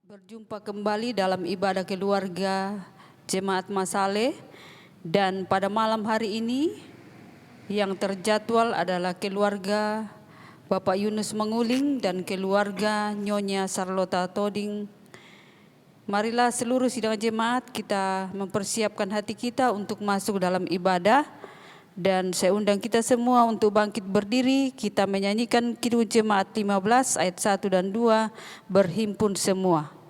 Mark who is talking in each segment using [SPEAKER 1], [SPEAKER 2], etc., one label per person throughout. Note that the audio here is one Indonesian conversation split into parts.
[SPEAKER 1] Berjumpa kembali dalam ibadah keluarga Jemaat Masale, dan pada malam hari ini yang terjadwal adalah keluarga Bapak Yunus Menguling dan keluarga Nyonya Sarlota Toding. Marilah seluruh sidang jemaat kita mempersiapkan hati kita untuk masuk dalam ibadah, dan saya undang kita semua untuk bangkit berdiri. Kita menyanyikan Kidung Jemaat 15 ayat 1 dan 2, berhimpun semua.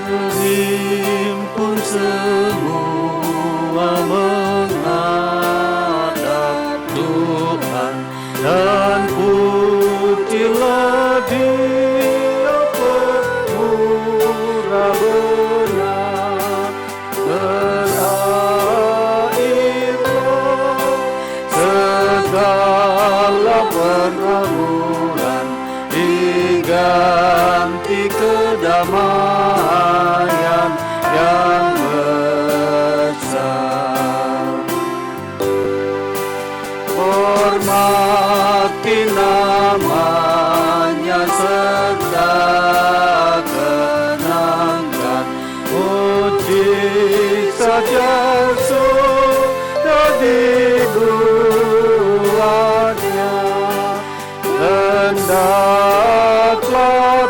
[SPEAKER 2] Berhimpun semua menghadap Tuhan, dan pujilah Dia pemurah benar. Berakhirlah segala pergumulan, diganti kedamaian yang besar. Hormati namanya serta kenangkan, puji saja sudah dibuatnya. Hendaklah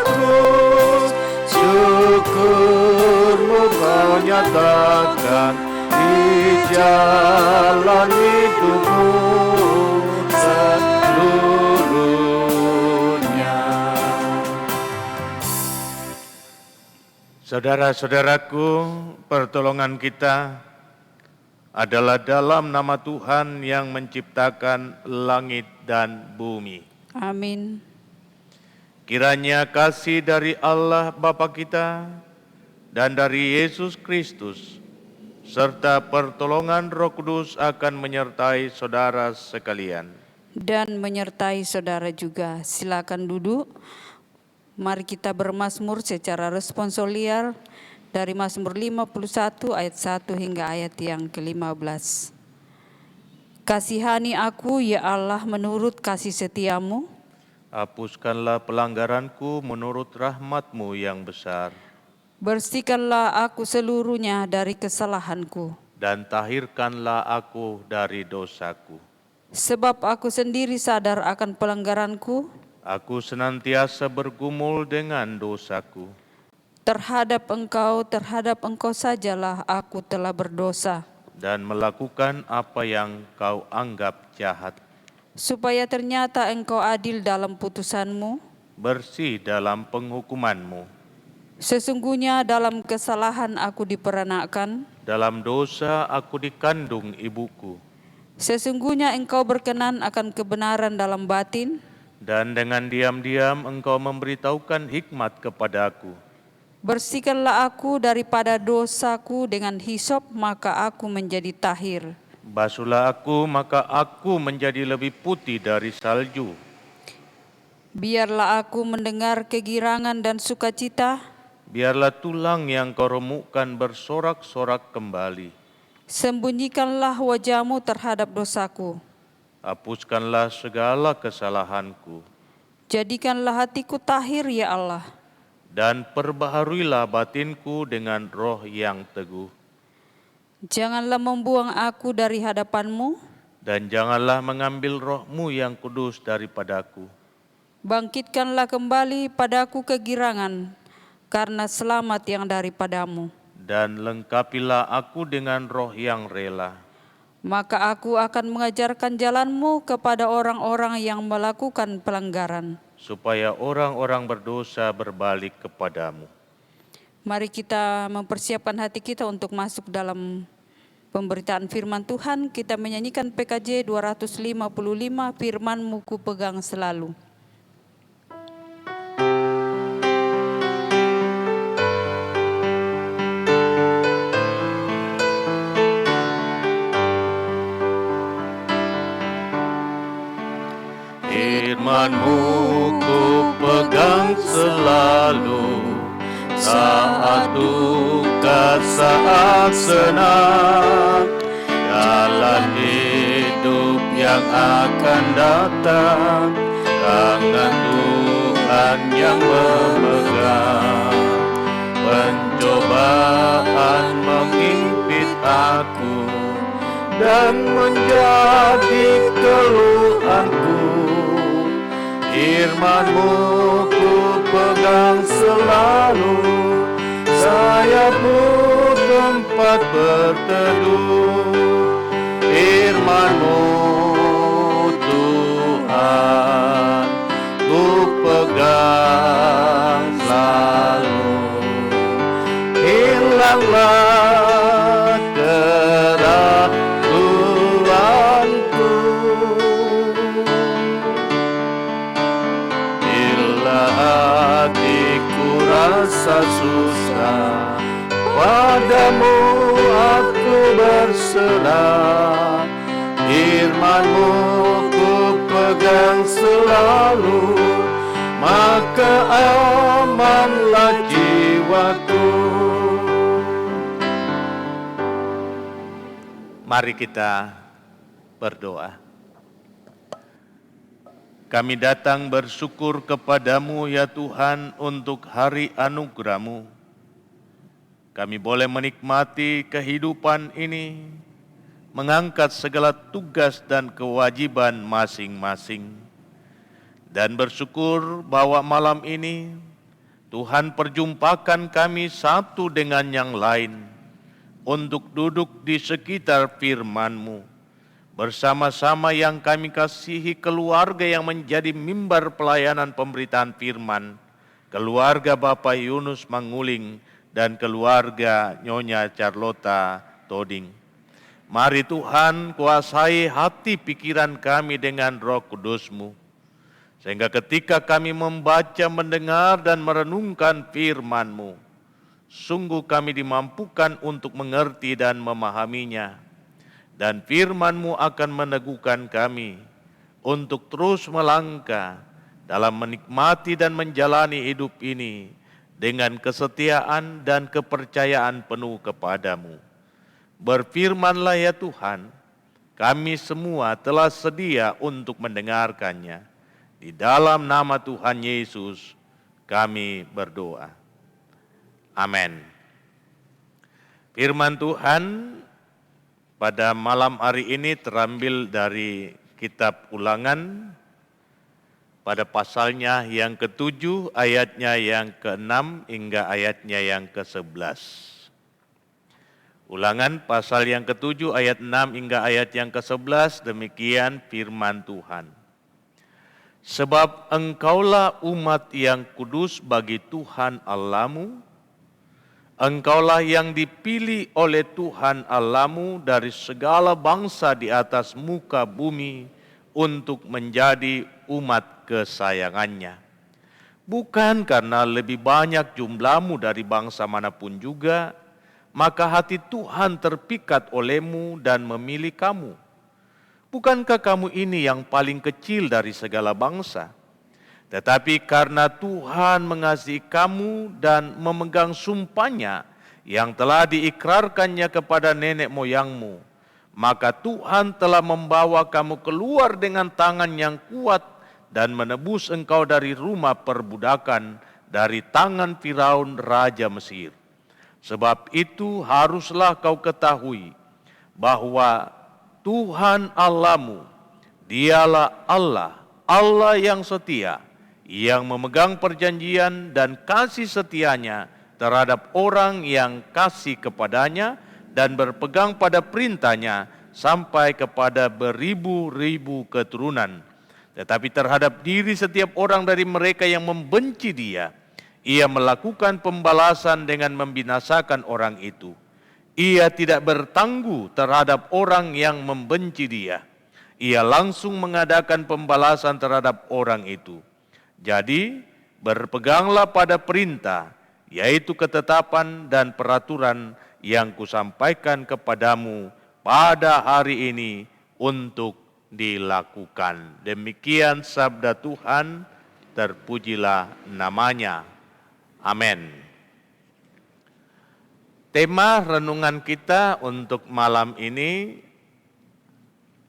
[SPEAKER 2] terus syukurmu kau nyatakan di jalan hidupmu seluruhnya. Saudara-saudaraku, pertolongan kita adalah dalam nama Tuhan yang menciptakan langit dan bumi.
[SPEAKER 1] Amin.
[SPEAKER 2] Kiranya kasih dari Allah Bapa kita dan dari Yesus Kristus serta pertolongan Roh Kudus akan menyertai saudara sekalian.
[SPEAKER 1] Dan menyertai saudara juga. Silakan duduk. Mari kita bermazmur secara responsorial dari Mazmur 51 ayat 1 hingga ayat yang ke-15. Kasihani aku ya Allah menurut kasih setiamu.
[SPEAKER 2] Hapuskanlah pelanggaranku menurut rahmat-Mu yang besar.
[SPEAKER 1] Bersihkanlah aku seluruhnya dari kesalahanku.
[SPEAKER 2] Dan tahirkanlah aku dari dosaku.
[SPEAKER 1] Sebab aku sendiri sadar akan pelanggaranku.
[SPEAKER 2] Aku senantiasa bergumul dengan dosaku.
[SPEAKER 1] Terhadap engkau sajalah aku telah berdosa.
[SPEAKER 2] Dan melakukan apa yang kau anggap jahat.
[SPEAKER 1] Supaya ternyata engkau adil dalam putusanmu.
[SPEAKER 2] Bersih dalam penghukumanmu.
[SPEAKER 1] Sesungguhnya dalam kesalahan aku diperanakkan.
[SPEAKER 2] Dalam dosa aku dikandung ibuku.
[SPEAKER 1] Sesungguhnya engkau berkenan akan kebenaran dalam batin.
[SPEAKER 2] Dan dengan diam-diam engkau memberitahukan hikmat kepadaku.
[SPEAKER 1] Bersihkanlah aku daripada dosaku dengan hisop, maka aku menjadi tahir.
[SPEAKER 2] Basuhlah aku, maka aku menjadi lebih putih dari salju.
[SPEAKER 1] Biarlah aku mendengar kegirangan dan sukacita.
[SPEAKER 2] Biarlah tulang yang kau remukkan bersorak-sorak kembali.
[SPEAKER 1] Sembunyikanlah wajahmu terhadap dosaku.
[SPEAKER 2] Hapuskanlah segala kesalahanku.
[SPEAKER 1] Jadikanlah hatiku tahir ya Allah.
[SPEAKER 2] Dan perbaharuilah batinku dengan roh yang teguh.
[SPEAKER 1] Janganlah membuang aku dari hadapanmu.
[SPEAKER 2] Dan janganlah mengambil roh-Mu yang kudus daripadaku.
[SPEAKER 1] Bangkitkanlah kembali padaku kegirangan, karena selamat yang daripadamu.
[SPEAKER 2] Dan lengkapilah aku dengan roh yang rela.
[SPEAKER 1] Maka aku akan mengajarkan jalan-Mu kepada orang-orang yang melakukan pelanggaran.
[SPEAKER 2] Supaya orang-orang berdosa berbalik kepadamu.
[SPEAKER 1] Mari kita mempersiapkan hati kita untuk masuk dalam pemberitaan firman Tuhan. Kita menyanyikan PKJ 255, firman-Mu ku pegang selalu.
[SPEAKER 2] Firman-Mu ku pegang selalu saat saat senang, jalan hidup yang akan datang, tangan Tuhan yang memegang. Pencobaan mengimpit aku dan menjadi keluhanku. Firman-Mu ku pegang selalu, sayapmu tempat berteduh. Firman-Mu Tuhan ku pegang selalu. Hilanglah keraguanku bila hatiku rasa susah, padamu aku berserah. Firman-Mu ku pegang selalu, maka amanlah jiwaku. Mari kita berdoa. Kami datang bersyukur kepadamu ya Tuhan untuk hari anugerah-Mu. Kami boleh menikmati kehidupan ini, mengangkat segala tugas dan kewajiban masing-masing. Dan bersyukur bahwa malam ini Tuhan perjumpakan kami satu dengan yang lain untuk duduk di sekitar firman-Mu bersama-sama yang kami kasihi keluarga yang menjadi mimbar pelayanan pemberitaan firman, keluarga Bapak Yunus Manguling dan keluarga Nyonya Charlotta Toding. Mari Tuhan kuasai hati pikiran kami dengan Roh Kudus-Mu, sehingga ketika kami membaca, mendengar dan merenungkan firman-Mu, sungguh kami dimampukan untuk mengerti dan memahaminya. Dan firman-Mu akan meneguhkan kami untuk terus melangkah dalam menikmati dan menjalani hidup ini dengan kesetiaan dan kepercayaan penuh kepadamu. Berfirmanlah ya Tuhan, kami semua telah sedia untuk mendengarkannya. Di dalam nama Tuhan Yesus kami berdoa. Amin. Firman Tuhan pada malam hari ini terambil dari kitab Ulangan pada pasalnya yang ke-7, ayatnya yang ke-6 hingga ayatnya yang ke-11. Ulangan pasal yang ke-7 ayat 6 hingga ayat yang ke-11, demikian firman Tuhan. Sebab engkaulah umat yang kudus bagi Tuhan Allah-Mu, engkaulah yang dipilih oleh Tuhan Allah-Mu dari segala bangsa di atas muka bumi untuk menjadi umat kesayangannya. Bukan karena lebih banyak jumlahmu dari bangsa manapun juga, maka hati Tuhan terpikat olehmu dan memilih kamu. Bukankah kamu ini yang paling kecil dari segala bangsa? Tetapi karena Tuhan mengasihi kamu dan memegang sumpahnya yang telah diikrarkannya kepada nenek moyangmu, maka Tuhan telah membawa kamu keluar dengan tangan yang kuat dan menebus engkau dari rumah perbudakan, dari tangan Firaun Raja Mesir. Sebab itu haruslah kau ketahui bahwa Tuhan Allah-Mu, Dialah Allah, Allah yang setia, yang memegang perjanjian dan kasih setianya terhadap orang yang kasih kepadanya dan berpegang pada perintahnya sampai kepada beribu-ribu keturunan. Tetapi terhadap diri setiap orang dari mereka yang membenci Dia, Ia melakukan pembalasan dengan membinasakan orang itu. Ia tidak bertangguh terhadap orang yang membenci Dia. Ia langsung mengadakan pembalasan terhadap orang itu. Jadi, berpeganglah pada perintah, yaitu ketetapan dan peraturan yang kusampaikan kepadamu pada hari ini untuk dilakukan. Demikian sabda Tuhan, terpujilah namanya. Amin. Tema renungan kita untuk malam ini,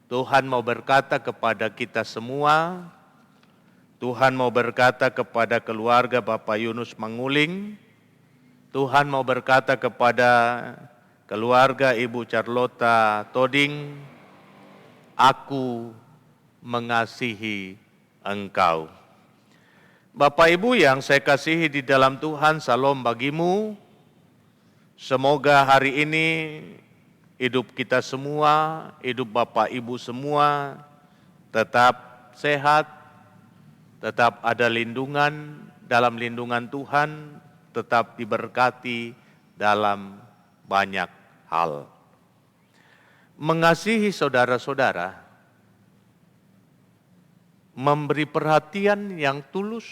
[SPEAKER 2] Tuhan mau berkata kepada kita semua, Tuhan mau berkata kepada keluarga Bapak Yunus Manguling, Tuhan mau berkata kepada keluarga Ibu Charlotta Toding, aku mengasihi engkau. Bapak Ibu yang saya kasihi di dalam Tuhan, salam bagimu. Semoga hari ini hidup kita semua, hidup Bapak Ibu semua tetap sehat, tetap ada lindungan dalam lindungan Tuhan, tetap diberkati dalam banyak hal. Mengasihi saudara-saudara, memberi perhatian yang tulus,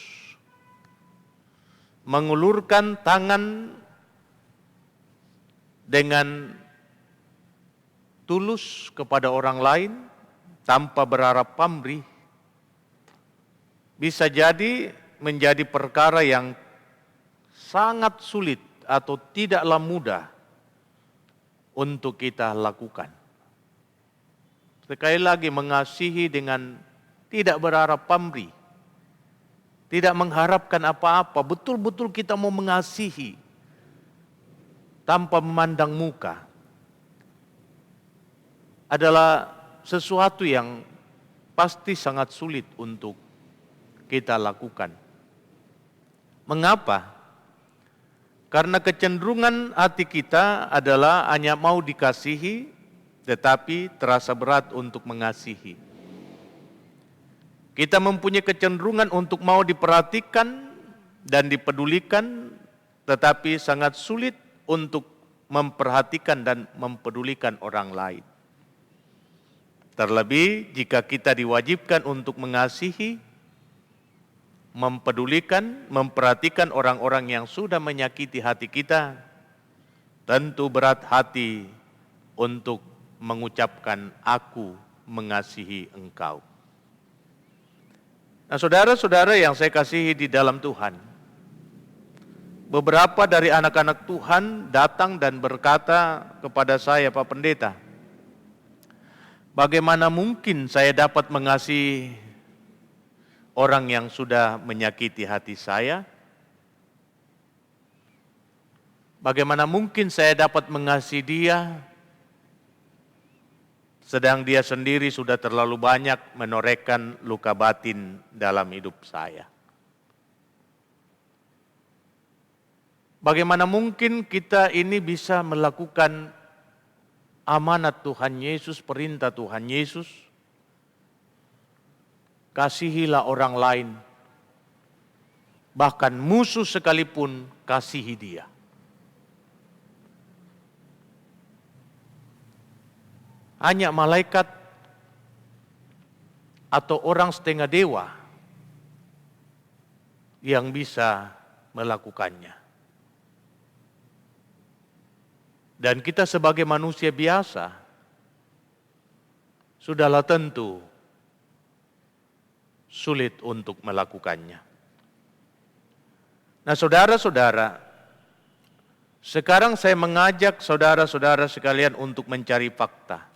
[SPEAKER 2] mengulurkan tangan dengan tulus kepada orang lain tanpa berharap pamrih, bisa jadi menjadi perkara yang sangat sulit atau tidaklah mudah untuk kita lakukan. Sekali lagi, mengasihi dengan tidak berharap pamrih, tidak mengharapkan apa-apa, betul-betul kita mau mengasihi tanpa memandang muka, adalah sesuatu yang pasti sangat sulit untuk kita lakukan. Mengapa? Karena kecenderungan hati kita adalah hanya mau dikasihi, tetapi terasa berat untuk mengasihi. Kita mempunyai kecenderungan untuk mau diperhatikan dan dipedulikan, tetapi sangat sulit untuk memperhatikan dan mempedulikan orang lain. Terlebih jika kita diwajibkan untuk mengasihi, mempedulikan, memperhatikan orang-orang yang sudah menyakiti hati kita, tentu berat hati untuk mengucapkan aku mengasihi engkau. Nah, saudara-saudara yang saya kasihi di dalam Tuhan, beberapa dari anak-anak Tuhan datang dan berkata kepada saya, Pak Pendeta, bagaimana mungkin saya dapat mengasihi orang yang sudah menyakiti hati saya? Bagaimana mungkin saya dapat mengasihi dia, sedang dia sendiri sudah terlalu banyak menorehkan luka batin dalam hidup saya? Bagaimana mungkin kita ini bisa melakukan amanat Tuhan Yesus, perintah Tuhan Yesus, kasihilah orang lain, bahkan musuh sekalipun kasihi dia. Hanya malaikat atau orang setengah dewa yang bisa melakukannya. Dan kita sebagai manusia biasa, sudahlah tentu sulit untuk melakukannya. Nah, saudara-saudara, sekarang saya mengajak saudara-saudara sekalian untuk mencari fakta.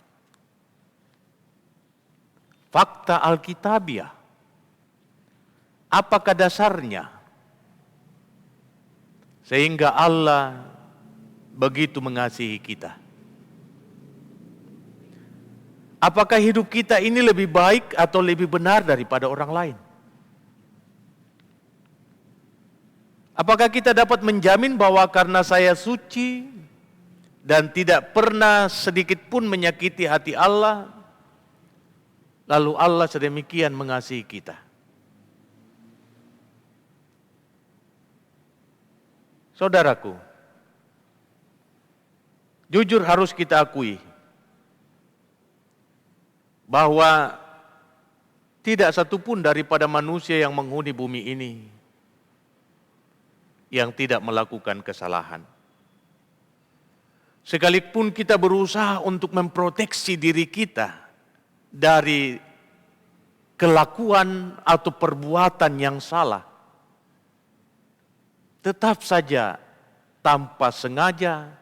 [SPEAKER 2] Fakta Alkitabiah. Apakah dasarnya? Sehingga Allah begitu mengasihi kita. Apakah hidup kita ini lebih baik atau lebih benar daripada orang lain? Apakah kita dapat menjamin bahwa karena saya suci dan tidak pernah sedikit pun menyakiti hati Allah, lalu Allah sedemikian mengasihi kita? Saudaraku, jujur harus kita akui bahwa tidak satupun daripada manusia yang menghuni bumi ini yang tidak melakukan kesalahan. Sekalipun kita berusaha untuk memproteksi diri kita dari kelakuan atau perbuatan yang salah, tetap saja tanpa sengaja,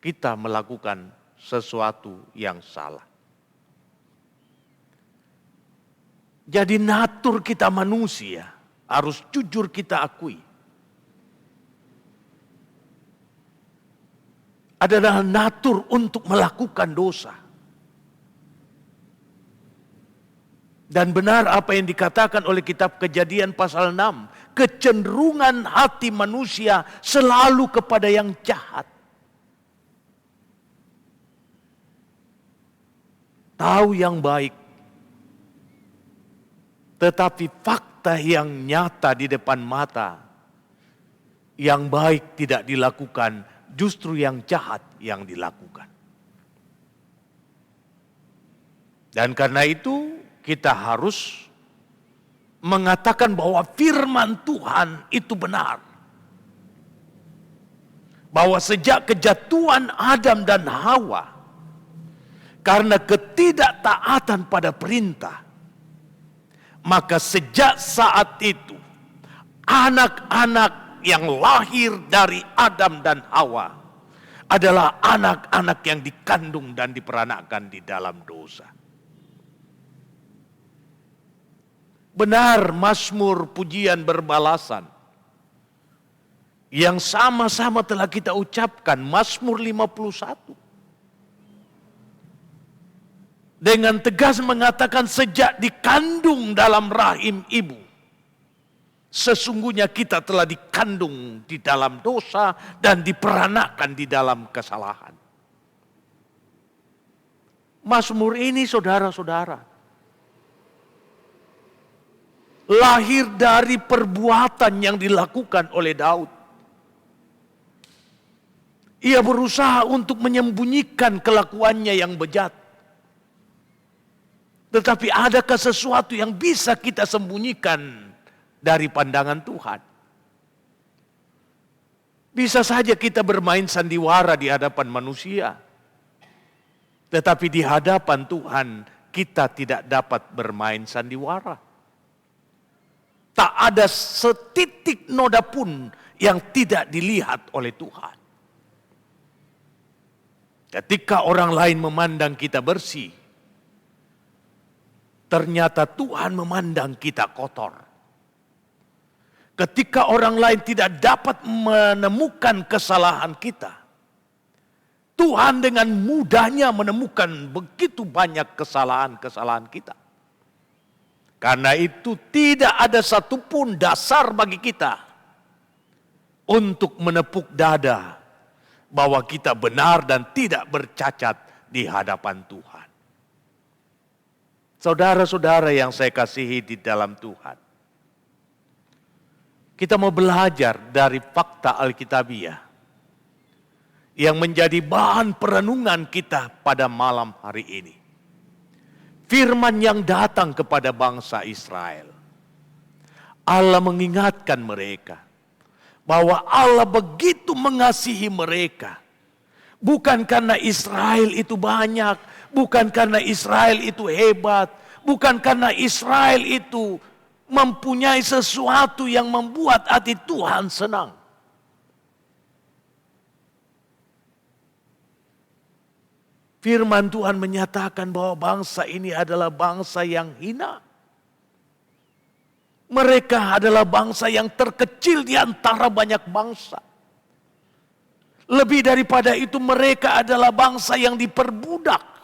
[SPEAKER 2] kita melakukan sesuatu yang salah. Jadi natur kita manusia harus jujur kita akui. Adalah natur untuk melakukan dosa. Dan benar apa yang dikatakan oleh kitab Kejadian pasal 6. Kecenderungan hati manusia selalu kepada yang jahat. Tahu yang baik. Tetapi fakta yang nyata di depan mata. Yang baik tidak dilakukan, justru yang jahat yang dilakukan. Dan karena itu kita harus mengatakan bahwa firman Tuhan itu benar. Bahwa sejak kejatuhan Adam dan Hawa, karena ketidaktaatan pada perintah, maka sejak saat itu anak-anak yang lahir dari Adam dan Hawa adalah anak-anak yang dikandung dan diperanakkan di dalam dosa. Benar, Mazmur pujian berbalasan yang sama-sama telah kita ucapkan, Mazmur 51. Dengan tegas mengatakan sejak dikandung dalam rahim ibu, sesungguhnya kita telah dikandung di dalam dosa dan diperanakkan di dalam kesalahan. Mazmur ini saudara-saudara, lahir dari perbuatan yang dilakukan oleh Daud. Ia berusaha untuk menyembunyikan kelakuannya yang bejat. Tetapi adakah sesuatu yang bisa kita sembunyikan dari pandangan Tuhan? Bisa saja kita bermain sandiwara di hadapan manusia. Tetapi di hadapan Tuhan kita tidak dapat bermain sandiwara. Tak ada setitik noda pun yang tidak dilihat oleh Tuhan. Ketika orang lain memandang kita bersih, ternyata Tuhan memandang kita kotor. Ketika orang lain tidak dapat menemukan kesalahan kita, Tuhan dengan mudahnya menemukan begitu banyak kesalahan-kesalahan kita. Karena itu tidak ada satupun dasar bagi kita untuk menepuk dada bahwa kita benar dan tidak bercacat di hadapan Tuhan. Saudara-saudara yang saya kasihi di dalam Tuhan, kita mau belajar dari fakta Alkitabiah yang menjadi bahan perenungan kita pada malam hari ini. Firman yang datang kepada bangsa Israel. Allah mengingatkan mereka bahwa Allah begitu mengasihi mereka. Bukan karena Israel itu banyak, bukan karena Israel itu hebat, bukan karena Israel itu mempunyai sesuatu yang membuat hati Tuhan senang. Firman Tuhan menyatakan bahwa bangsa ini adalah bangsa yang hina. Mereka adalah bangsa yang terkecil di antara banyak bangsa. Lebih daripada itu, mereka adalah bangsa yang diperbudak.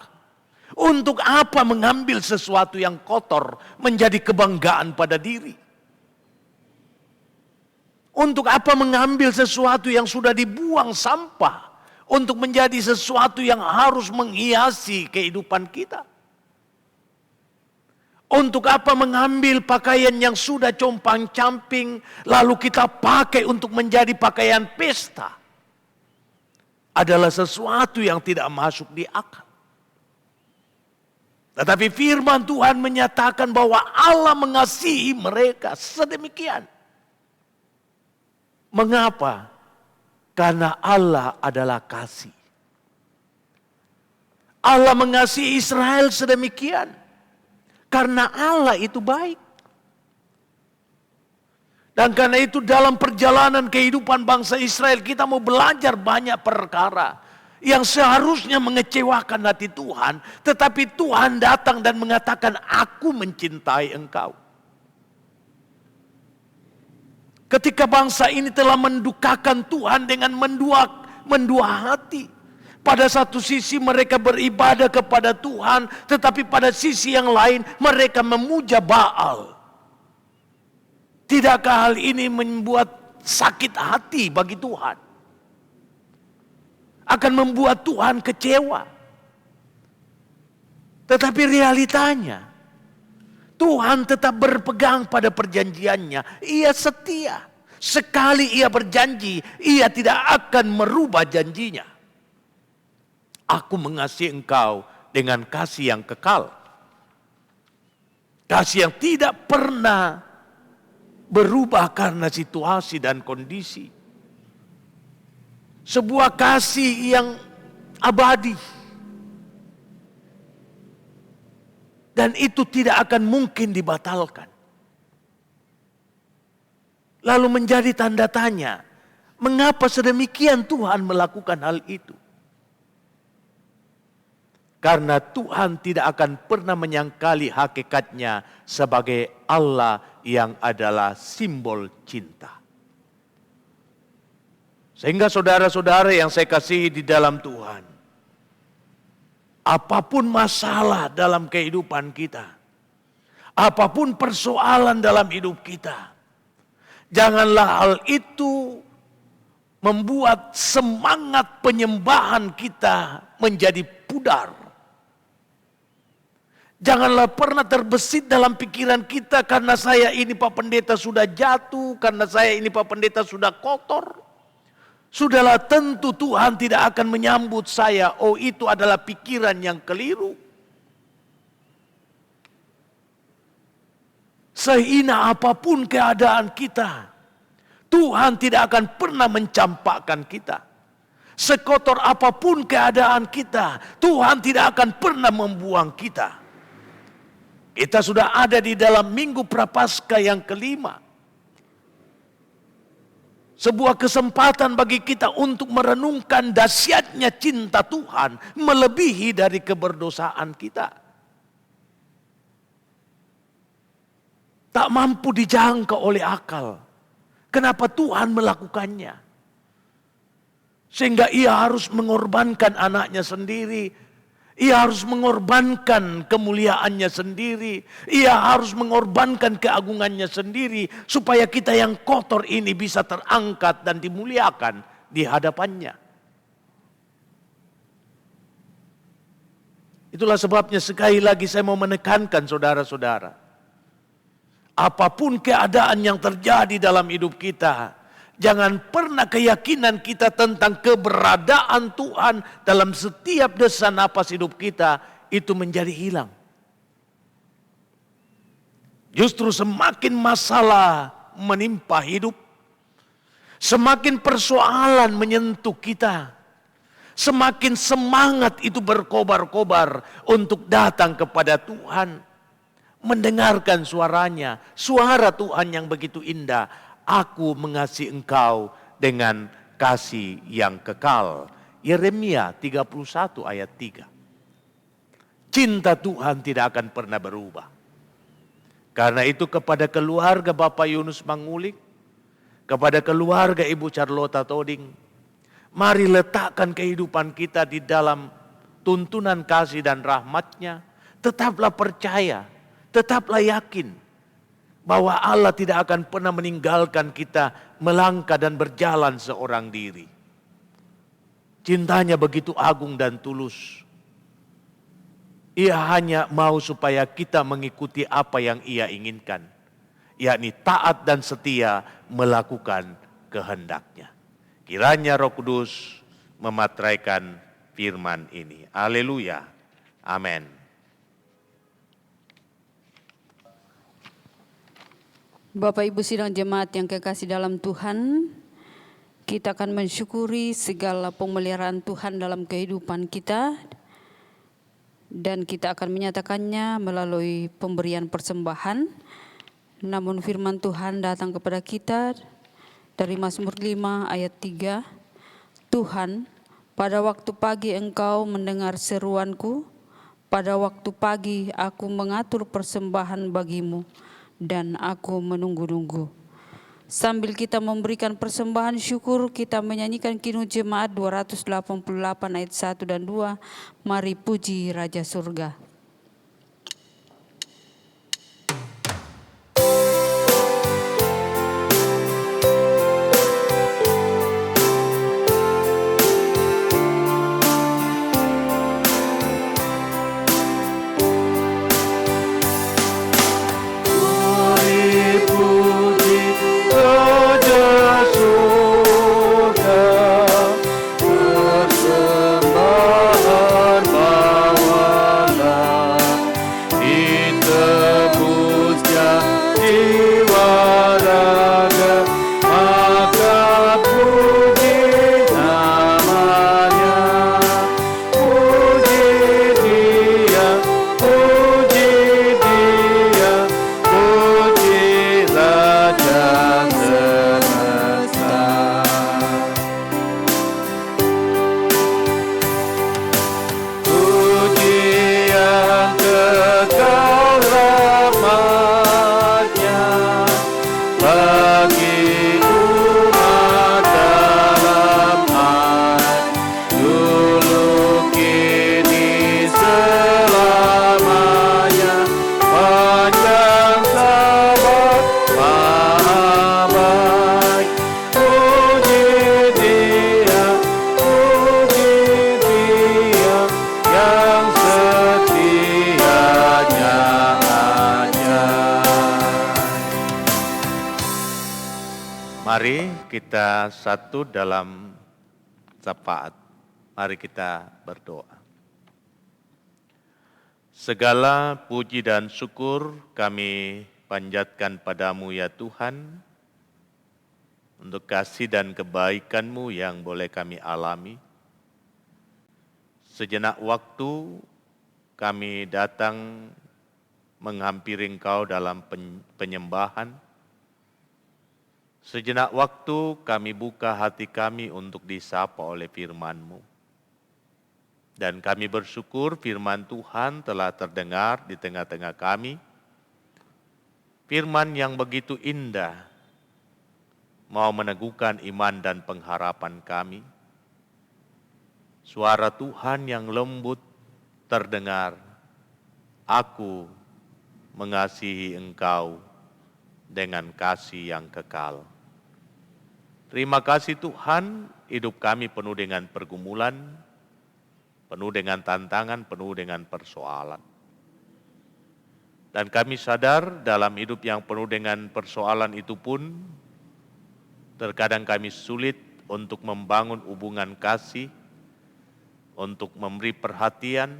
[SPEAKER 2] Untuk apa mengambil sesuatu yang kotor menjadi kebanggaan pada diri? Untuk apa mengambil sesuatu yang sudah dibuang sampah untuk menjadi sesuatu yang harus menghiasi kehidupan kita? Untuk apa mengambil pakaian yang sudah compang-camping lalu kita pakai untuk menjadi pakaian pesta? Adalah sesuatu yang tidak masuk di akal. Tetapi firman Tuhan menyatakan bahwa Allah mengasihi mereka sedemikian. Mengapa? Karena Allah adalah kasih. Allah mengasihi Israel sedemikian. Karena Allah itu baik. Dan karena itu dalam perjalanan kehidupan bangsa Israel kita mau belajar banyak perkara yang seharusnya mengecewakan hati Tuhan, tetapi Tuhan datang dan mengatakan, aku mencintai engkau. Ketika bangsa ini telah mendukakan Tuhan dengan mendua hati. Pada satu sisi mereka beribadah kepada Tuhan, tetapi pada sisi yang lain mereka memuja Baal. Tidakkah hal ini membuat sakit hati bagi Tuhan? Akan membuat Tuhan kecewa. Tetapi realitanya, Tuhan tetap berpegang pada perjanjiannya. Ia setia. Sekali ia berjanji, ia tidak akan merubah janjinya. Aku mengasihi engkau dengan kasih yang kekal. Kasih yang tidak pernah berubah karena situasi dan kondisi. Sebuah kasih yang abadi. Dan itu tidak akan mungkin dibatalkan. Lalu menjadi tanda tanya, mengapa sedemikian Tuhan melakukan hal itu? Karena Tuhan tidak akan pernah menyangkali hakikatnya sebagai Allah yang adalah simbol cinta. Sehingga saudara-saudara yang saya kasihi di dalam Tuhan, apapun masalah dalam kehidupan kita, apapun persoalan dalam hidup kita, janganlah hal itu membuat semangat penyembahan kita menjadi pudar. Janganlah pernah terbesit dalam pikiran kita, karena saya ini Pak Pendeta sudah jatuh, karena saya ini Pak Pendeta sudah kotor. Sudahlah, tentu Tuhan tidak akan menyambut saya. Oh, itu adalah pikiran yang keliru. Sehina apapun keadaan kita, Tuhan tidak akan pernah mencampakkan kita. Sekotor apapun keadaan kita, Tuhan tidak akan pernah membuang kita. Kita sudah ada di dalam Minggu Prapaskah yang kelima. Sebuah kesempatan bagi kita untuk merenungkan dahsyatnya cinta Tuhan melebihi dari keberdosaan kita. Tak mampu dijangkau oleh akal. Kenapa Tuhan melakukannya? Sehingga ia harus mengorbankan anaknya sendiri. Ia harus mengorbankan kemuliaannya sendiri. Ia harus mengorbankan keagungannya sendiri. Supaya kita yang kotor ini bisa terangkat dan dimuliakan di hadapannya. Itulah sebabnya sekali lagi saya mau menekankan saudara-saudara. Apapun keadaan yang terjadi dalam hidup kita, jangan pernah keyakinan kita tentang keberadaan Tuhan dalam setiap desa napas hidup kita itu menjadi hilang. Justru semakin masalah menimpa hidup, semakin persoalan menyentuh kita, semakin semangat itu berkobar-kobar untuk datang kepada Tuhan, mendengarkan suaranya, suara Tuhan yang begitu indah. Aku mengasihi engkau dengan kasih yang kekal. Yeremia 31 ayat 3. Cinta Tuhan tidak akan pernah berubah. Karena itu kepada keluarga Bapak Yunus Mangulik, kepada keluarga Ibu Charlotta Toding, mari letakkan kehidupan kita di dalam tuntunan kasih dan rahmat-Nya. Tetaplah percaya, tetaplah yakin bahwa Allah tidak akan pernah meninggalkan kita melangkah dan berjalan seorang diri. Cintanya begitu agung dan tulus. Ia hanya mau supaya kita mengikuti apa yang Ia inginkan, yakni taat dan setia melakukan kehendak-Nya. Kiranya Roh Kudus memateraikan firman ini. Haleluya. Amin.
[SPEAKER 1] Bapak Ibu sidang jemaat yang kekasih dalam Tuhan, kita akan mensyukuri segala pemeliharaan Tuhan dalam kehidupan kita, dan kita akan menyatakannya melalui pemberian persembahan. Namun firman Tuhan datang kepada kita dari Mazmur 5 ayat 3, Tuhan Pada waktu pagi Engkau mendengar seruanku, pada waktu pagi aku mengatur persembahan bagimu, dan aku menunggu-nunggu. Sambil kita memberikan persembahan syukur, kita menyanyikan Kinu Jemaat 288 ayat 1 dan 2, Mari puji Raja Surga.
[SPEAKER 2] Mari kita satu dalam syafaat. Mari kita berdoa. Segala puji dan syukur kami panjatkan padamu ya Tuhan, untuk kasih dan kebaikan-Mu yang boleh kami alami. Sejenak waktu kami datang menghampiri Engkau dalam penyembahan. Sejenak waktu kami buka hati kami untuk disapa oleh firman-Mu. Dan kami bersyukur firman Tuhan telah terdengar di tengah-tengah kami. Firman yang begitu indah, mau meneguhkan iman dan pengharapan kami. Suara Tuhan yang lembut terdengar, aku mengasihi engkau dengan kasih yang kekal. Terima kasih Tuhan, hidup kami penuh dengan pergumulan, penuh dengan tantangan, penuh dengan persoalan. Dan kami sadar dalam hidup yang penuh dengan persoalan itu pun, terkadang kami sulit untuk membangun hubungan kasih, untuk memberi perhatian,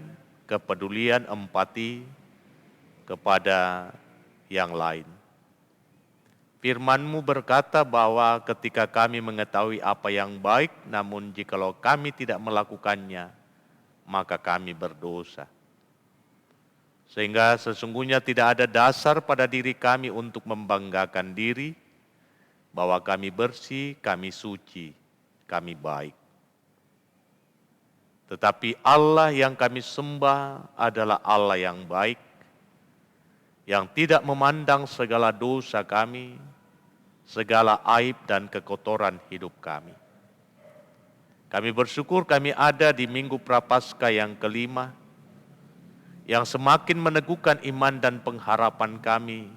[SPEAKER 2] kepedulian, empati kepada yang lain. Firman-Mu berkata bahwa ketika kami mengetahui apa yang baik, namun jikalau kami tidak melakukannya, maka kami berdosa. Sehingga sesungguhnya tidak ada dasar pada diri kami untuk membanggakan diri, bahwa kami bersih, kami suci, kami baik. Tetapi Allah yang kami sembah adalah Allah yang baik, yang tidak memandang segala dosa kami, segala aib dan kekotoran hidup kami. Kami bersyukur kami ada di Minggu Prapaskah yang kelima, yang semakin meneguhkan iman dan pengharapan kami,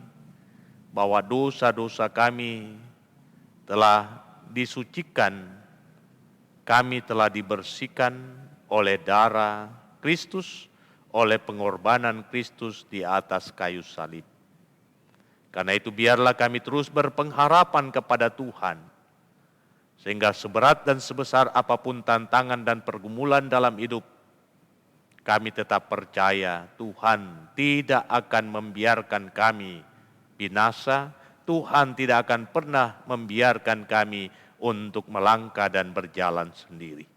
[SPEAKER 2] bahwa dosa-dosa kami telah disucikan, kami telah dibersihkan oleh darah Kristus, oleh pengorbanan Kristus di atas kayu salib. Karena itu biarlah kami terus berpengharapan kepada Tuhan, sehingga seberat dan sebesar apapun tantangan dan pergumulan dalam hidup, kami tetap percaya Tuhan tidak akan membiarkan kami binasa, Tuhan tidak akan pernah membiarkan kami untuk melangkah dan berjalan sendiri.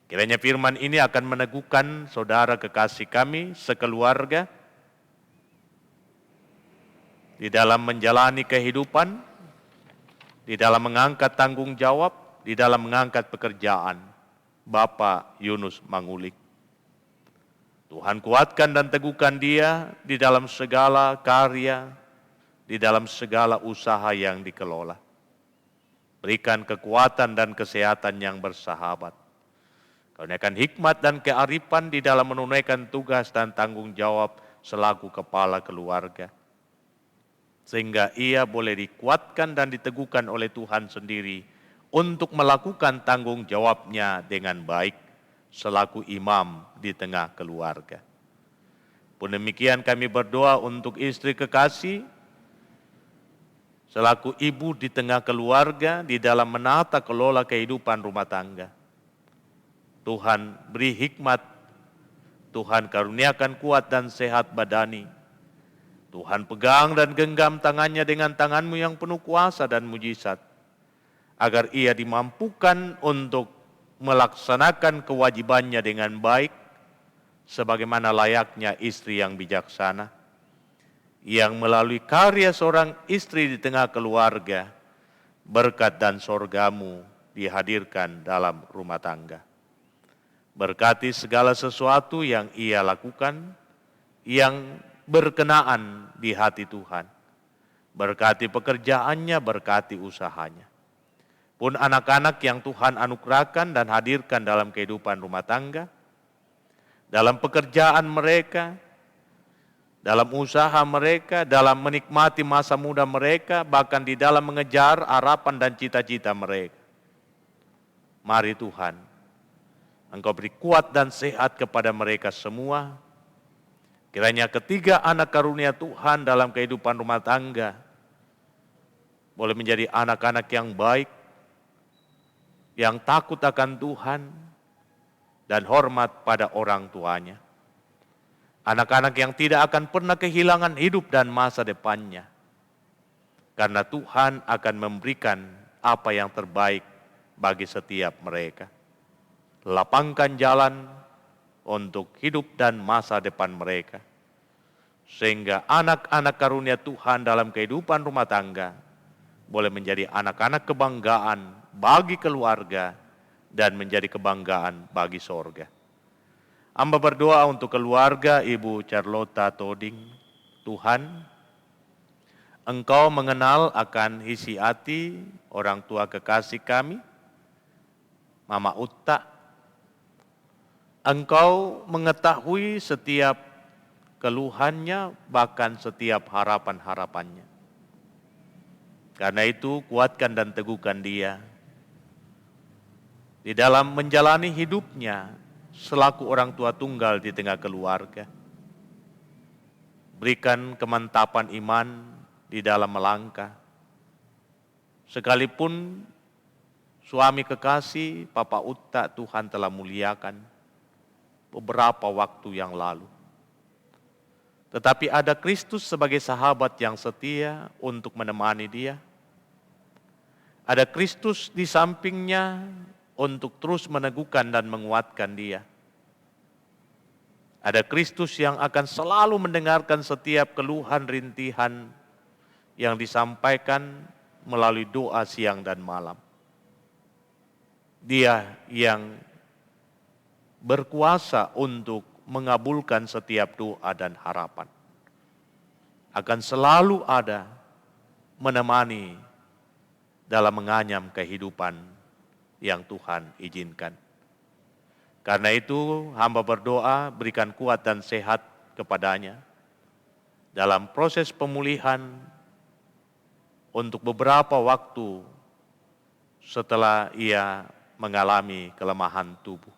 [SPEAKER 2] Kiranya firman ini akan meneguhkan saudara kekasih kami sekeluarga di dalam menjalani kehidupan, di dalam mengangkat tanggung jawab, di dalam mengangkat pekerjaan. Bapak Yunus Mangulik. Tuhan kuatkan dan teguhkan dia di dalam segala karya, di dalam segala usaha yang dikelola. Berikan kekuatan dan kesehatan yang bersahabat. Karuniakan hikmat dan kearifan di dalam menunaikan tugas dan tanggung jawab selaku kepala keluarga. Sehingga ia boleh dikuatkan dan diteguhkan oleh Tuhan sendiri untuk melakukan tanggung jawabnya dengan baik selaku imam di tengah keluarga. Pun demikian kami berdoa untuk istri kekasih, selaku ibu di tengah keluarga di dalam menata kelola kehidupan rumah tangga. Tuhan beri hikmat, Tuhan karuniakan kuat dan sehat badani. Tuhan pegang dan genggam tangannya dengan tangan-Mu yang penuh kuasa dan mujizat, agar ia dimampukan untuk melaksanakan kewajibannya dengan baik, sebagaimana layaknya istri yang bijaksana, yang melalui karya seorang istri di tengah keluarga, berkat dan sorga-Mu dihadirkan dalam rumah tangga. Berkati segala sesuatu yang ia lakukan, yang berkenaan di hati Tuhan. Berkati pekerjaannya, berkati usahanya. Pun anak-anak yang Tuhan anugerahkan dan hadirkan dalam kehidupan rumah tangga, dalam pekerjaan mereka, dalam usaha mereka, dalam menikmati masa muda mereka, bahkan di dalam mengejar harapan dan cita-cita mereka. Mari Tuhan, Engkau beri kuat dan sehat kepada mereka semua. Kiranya ketiga anak karunia Tuhan dalam kehidupan rumah tangga boleh menjadi anak-anak yang baik, yang takut akan Tuhan, dan hormat pada orang tuanya. Anak-anak yang tidak akan pernah kehilangan hidup dan masa depannya. Karena Tuhan akan memberikan apa yang terbaik bagi setiap mereka. Lapangkan jalan untuk hidup dan masa depan mereka. Sehingga anak-anak karunia Tuhan dalam kehidupan rumah tangga boleh menjadi anak-anak kebanggaan bagi keluarga dan menjadi kebanggaan bagi sorga. Hamba berdoa untuk keluarga Ibu Charlotta Toding. Tuhan, Engkau mengenal akan isi hati orang tua kekasih kami, Mama Utta. Engkau mengetahui setiap keluhannya, bahkan setiap harapan-harapannya. Karena itu kuatkan dan teguhkan dia di dalam menjalani hidupnya selaku orang tua tunggal di tengah keluarga. Berikan kemantapan iman di dalam melangkah. Sekalipun suami kekasih Papa Utta Tuhan telah muliakan beberapa waktu yang lalu. Tetapi ada Kristus sebagai sahabat yang setia untuk menemani dia. Ada Kristus di sampingnya untuk terus meneguhkan dan menguatkan dia. Ada Kristus yang akan selalu mendengarkan setiap keluhan rintihan yang disampaikan melalui doa siang dan malam. Dia yang berkuasa untuk mengabulkan setiap doa dan harapan. Akan selalu ada menemani dalam menganyam kehidupan yang Tuhan izinkan. Karena itu hamba berdoa berikan kuat dan sehat kepadanya dalam proses pemulihan untuk beberapa waktu setelah ia mengalami kelemahan tubuh.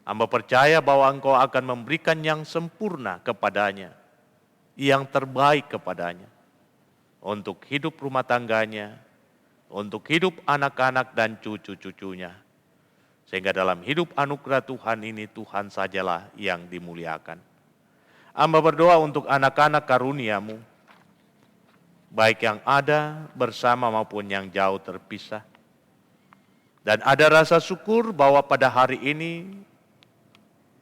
[SPEAKER 2] Hamba percaya bahwa Engkau akan memberikan yang sempurna kepadanya, yang terbaik kepadanya, untuk hidup rumah tangganya, untuk hidup anak-anak dan cucu-cucunya. Sehingga dalam hidup anugerah Tuhan ini, Tuhan sajalah yang dimuliakan. Hamba berdoa untuk anak-anak karunia-Mu, baik yang ada bersama maupun yang jauh terpisah. Dan ada rasa syukur bahwa pada hari ini,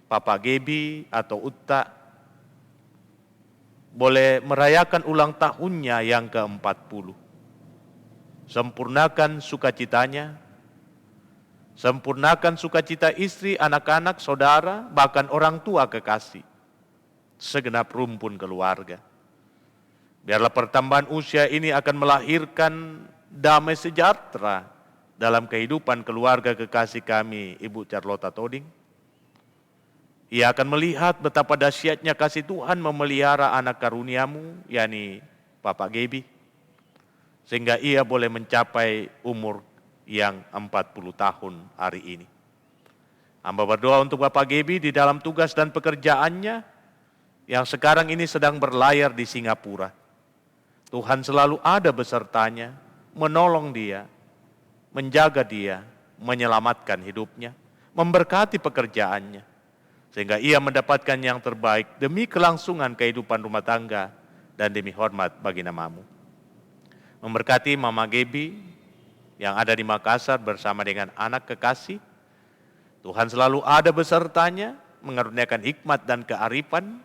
[SPEAKER 2] Papa Gebi atau Utta boleh merayakan ulang tahunnya yang ke-40. Sempurnakan sukacitanya, Sempurnakan sukacita istri, anak-anak, saudara, bahkan orang tua kekasih. Segenap rumpun keluarga. Biarlah pertambahan usia ini akan melahirkan damai sejahtera dalam kehidupan keluarga kekasih kami, Ibu Charlotta Toding. Ia akan melihat betapa dahsyatnya kasih Tuhan memelihara anak karuniamu, yakni Bapak Gebi, sehingga ia boleh mencapai umur yang 40 tahun hari ini. Hamba berdoa untuk Bapak Gebi di dalam tugas dan pekerjaannya yang sekarang ini sedang berlayar di Singapura. Tuhan selalu ada besertanya, menolong dia, menjaga dia, menyelamatkan hidupnya, memberkati pekerjaannya, sehingga ia mendapatkan yang terbaik demi kelangsungan kehidupan rumah tangga dan demi hormat bagi namamu. Memberkati Mama Gebi yang ada di Makassar bersama dengan anak kekasih. Tuhan selalu ada besertanya, mengaruniakan hikmat dan kearifan,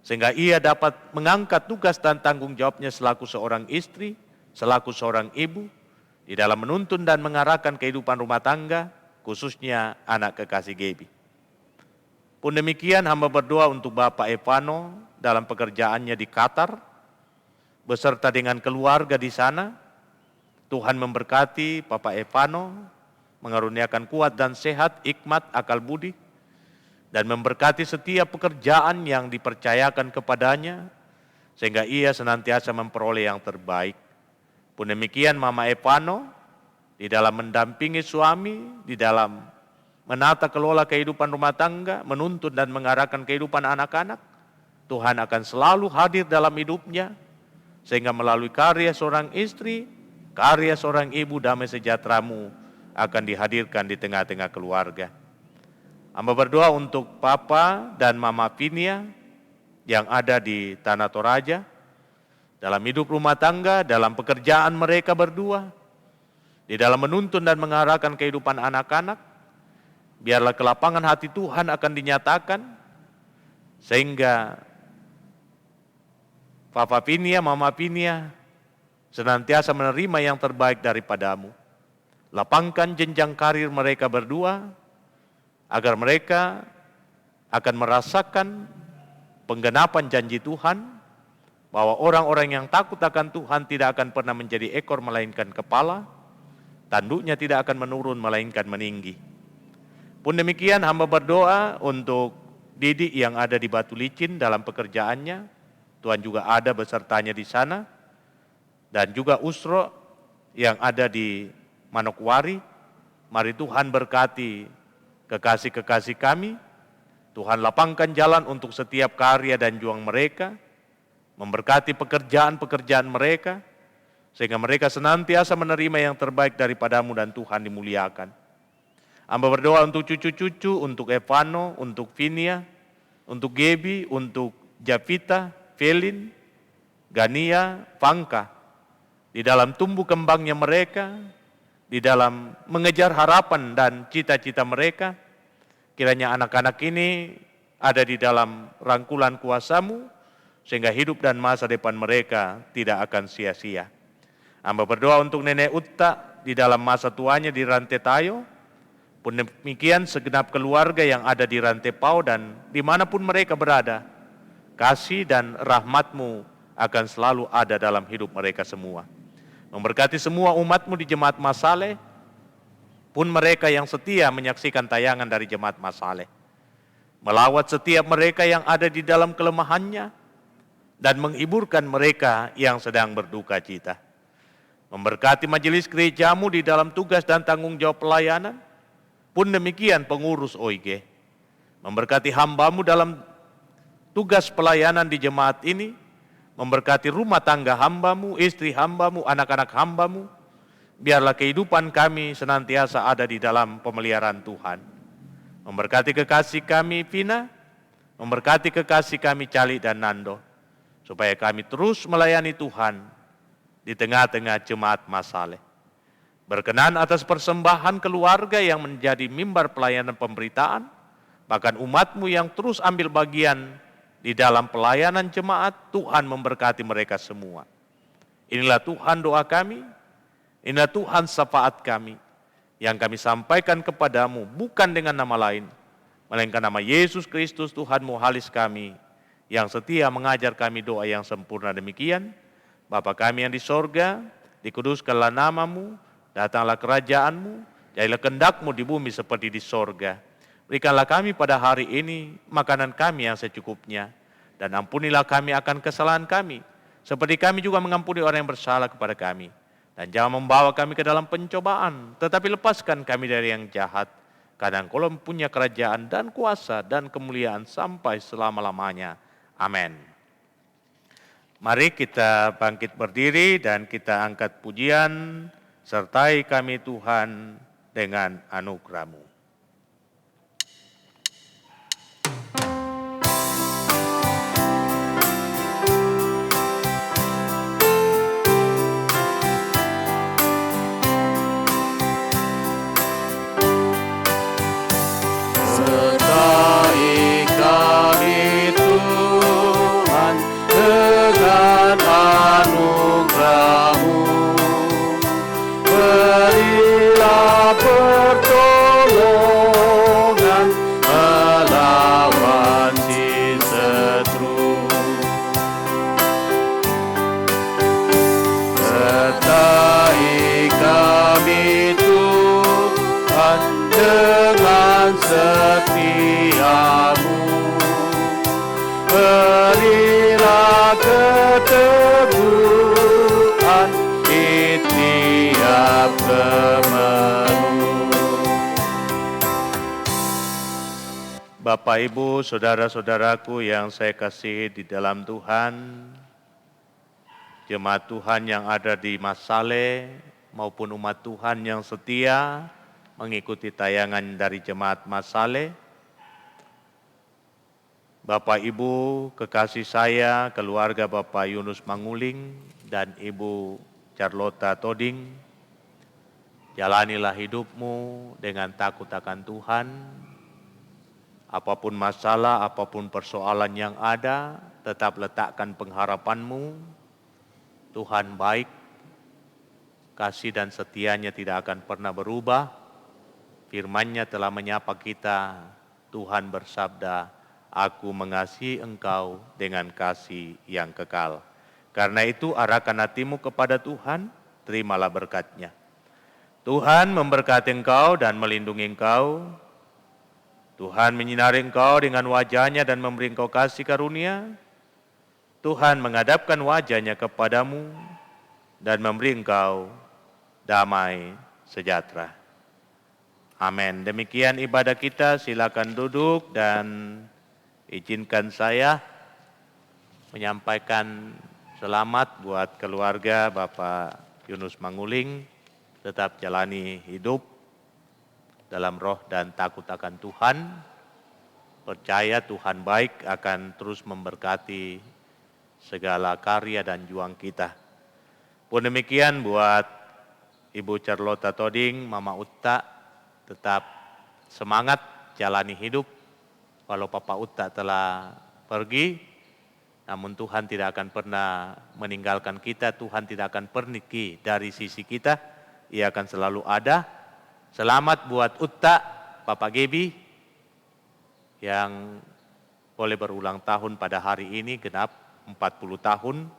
[SPEAKER 2] sehingga ia dapat mengangkat tugas dan tanggung jawabnya selaku seorang istri, selaku seorang ibu, di dalam menuntun dan mengarahkan kehidupan rumah tangga, khususnya anak kekasih Gebi. Pun demikian hamba berdoa untuk Bapak Evano dalam pekerjaannya di Qatar, beserta dengan keluarga di sana. Tuhan memberkati Bapak Evano, mengaruniakan kuat dan sehat, hikmat, akal budi, dan memberkati setiap pekerjaan yang dipercayakan kepadanya, sehingga ia senantiasa memperoleh yang terbaik. Pun demikian Mama Evano, di dalam mendampingi suami, di dalam menata kelola kehidupan rumah tangga, menuntun dan mengarahkan kehidupan anak-anak, Tuhan akan selalu hadir dalam hidupnya, sehingga melalui karya seorang istri, karya seorang ibu, damai sejahteramu akan dihadirkan di tengah-tengah keluarga. Hamba berdoa untuk Papa dan Mama Pinia yang ada di Tanah Toraja, dalam hidup rumah tangga, dalam pekerjaan mereka berdua, di dalam menuntun dan mengarahkan kehidupan anak-anak. Biarlah kelapangan hati Tuhan akan dinyatakan, sehingga Papa Pinia, Mama Pinia senantiasa menerima yang terbaik daripadamu. Lapangkan jenjang karir mereka berdua, agar mereka akan merasakan penggenapan janji Tuhan, bahwa orang-orang yang takut akan Tuhan tidak akan pernah menjadi ekor melainkan kepala, tanduknya tidak akan menurun melainkan meninggi. Pun demikian hamba berdoa untuk Didi yang ada di Batu Licin dalam pekerjaannya, Tuhan juga ada besertanya di sana, dan juga Usro yang ada di Manokwari. Mari Tuhan berkati kekasih-kekasih kami, Tuhan lapangkan jalan untuk setiap karya dan juang mereka, memberkati pekerjaan-pekerjaan mereka, sehingga mereka senantiasa menerima yang terbaik daripadamu dan Tuhan dimuliakan. Hamba berdoa untuk cucu-cucu, untuk Evano, untuk Vinia, untuk Gebi, untuk Javita, Felin, Gania, Fangka, di dalam tumbuh kembangnya mereka, di dalam mengejar harapan dan cita-cita mereka. Kiranya anak-anak ini ada di dalam rangkulan kuasa-Mu, sehingga hidup dan masa depan mereka tidak akan sia-sia. Hamba berdoa untuk Nenek Utta di dalam masa tuanya di Rantai Tayo, pun demikian segenap keluarga yang ada di Rantai Pau dan dimanapun mereka berada, kasih dan rahmat-Mu akan selalu ada dalam hidup mereka semua. Memberkati semua umat-Mu di Jemaat Masaleh, pun mereka yang setia menyaksikan tayangan dari Jemaat Masaleh. Melawat setiap mereka yang ada di dalam kelemahannya, dan menghiburkan mereka yang sedang berduka cita. Memberkati majelis gereja-Mu di dalam tugas dan tanggung jawab pelayanan, pun demikian pengurus OIG. Memberkati hamba-Mu dalam tugas pelayanan di jemaat ini, memberkati rumah tangga hamba-Mu, istri hamba-Mu, anak-anak hamba-Mu. Biarlah kehidupan kami senantiasa ada di dalam pemeliharaan Tuhan. Memberkati kekasih kami Vina, memberkati kekasih kami Cali dan Nando, supaya kami terus melayani Tuhan di tengah-tengah jemaat Masaleh. Berkenan atas persembahan keluarga yang menjadi mimbar pelayanan pemberitaan, bahkan umat-Mu yang terus ambil bagian di dalam pelayanan jemaat. Tuhan memberkati mereka semua. Inilah Tuhan doa kami, inilah Tuhan syafaat kami. yang kami sampaikan kepadamu bukan dengan nama lain, melainkan nama Yesus Kristus Tuhanmu halis kami, yang setia mengajar kami doa yang sempurna demikian. Bapa kami yang di sorga, dikuduskanlah namamu, datanglah kerajaanmu, jadilah kehendakmu di bumi seperti di sorga. Berikanlah kami pada hari ini makanan kami yang secukupnya, dan ampunilah kami akan kesalahan kami, seperti kami juga mengampuni orang yang bersalah kepada kami. Dan jangan membawa kami ke dalam pencobaan, tetapi lepaskan kami dari yang jahat. Karena Engkau mempunyai kerajaan dan kuasa dan kemuliaan sampai selama-lamanya. Amin. Mari kita bangkit berdiri dan kita angkat pujian, sertai kami Tuhan dengan anugerah-Mu. Sertai kami Tuhan dengan anugerah-Mu, berilah pertolongan melawan si setru. Sertai kami Tuhan dengan setia-Mu, berilah keteguhan di tiap kemenung. Bapak, Ibu, saudara-saudaraku yang saya kasihi di dalam Tuhan, jemaat Tuhan yang ada di Masale maupun umat Tuhan yang setia mengikuti tayangan dari jemaat Masale. Bapak Ibu kekasih saya, keluarga Bapak Yunus Manguling dan Ibu Charlotta Toding, jalanilah hidupmu dengan takut akan Tuhan. Apapun masalah, apapun persoalan yang ada, tetap letakkan pengharapanmu. Tuhan baik, kasih dan setianya tidak akan pernah berubah. Firman-Nya telah menyapa kita. Tuhan bersabda, Aku mengasihi engkau dengan kasih yang kekal. Karena itu arahkan hatimu kepada Tuhan, terimalah berkat-Nya. Tuhan memberkati engkau dan melindungi engkau. Tuhan menyinari engkau dengan wajah-Nya dan memberi engkau kasih karunia. Tuhan menghadapkan wajah-Nya kepadamu dan memberi engkau damai sejahtera. Amin. Demikian ibadah kita, silakan duduk dan izinkan saya menyampaikan selamat buat keluarga Bapak Yunus Manguling. Tetap jalani hidup dalam roh dan takut akan Tuhan. Percaya Tuhan baik akan terus memberkati segala karya dan juang kita. Pun demikian buat Ibu Charlotta Toding, Mama Utta, tetap semangat jalani hidup. Walau Papa Utta telah pergi, namun Tuhan tidak akan pernah meninggalkan kita, Tuhan tidak akan pergi dari sisi kita, Ia akan selalu ada. Selamat buat Utta, Papa Gebi, yang boleh berulang tahun pada hari ini, genap 40 tahun.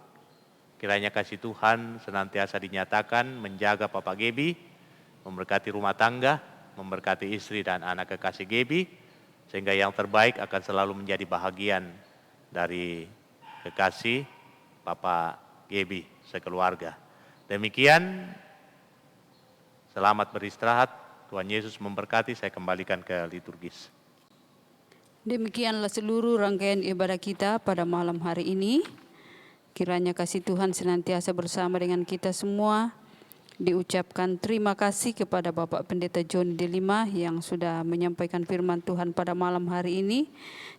[SPEAKER 2] Kiranya kasih Tuhan senantiasa dinyatakan menjaga Papa Gebi, memberkati rumah tangga, memberkati istri dan anak kekasih Gebi, sehingga yang terbaik akan selalu menjadi bahagian dari kekasih Papa Gebi sekeluarga. Demikian, selamat beristirahat. Tuhan Yesus memberkati. Saya kembalikan ke liturgis.
[SPEAKER 1] Demikianlah seluruh rangkaian ibadah kita pada malam hari ini. Kiranya kasih Tuhan senantiasa bersama dengan kita semua. Diucapkan terima kasih kepada Bapak Pendeta John Delima yang sudah menyampaikan firman Tuhan pada malam hari ini.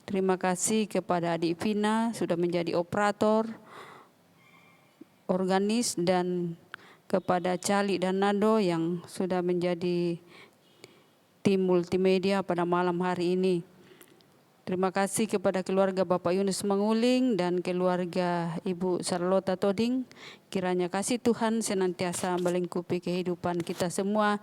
[SPEAKER 1] Terima kasih kepada Adik Vina sudah menjadi operator, organis, dan kepada Cali dan Nando yang sudah menjadi tim multimedia pada malam hari ini. Terima kasih kepada keluarga Bapak Yunus Manguling dan keluarga Ibu Charlotta Toding. Kiranya kasih Tuhan senantiasa melingkupi kehidupan kita semua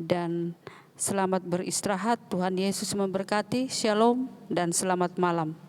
[SPEAKER 1] dan selamat beristirahat. Tuhan Yesus memberkati. Shalom dan selamat malam.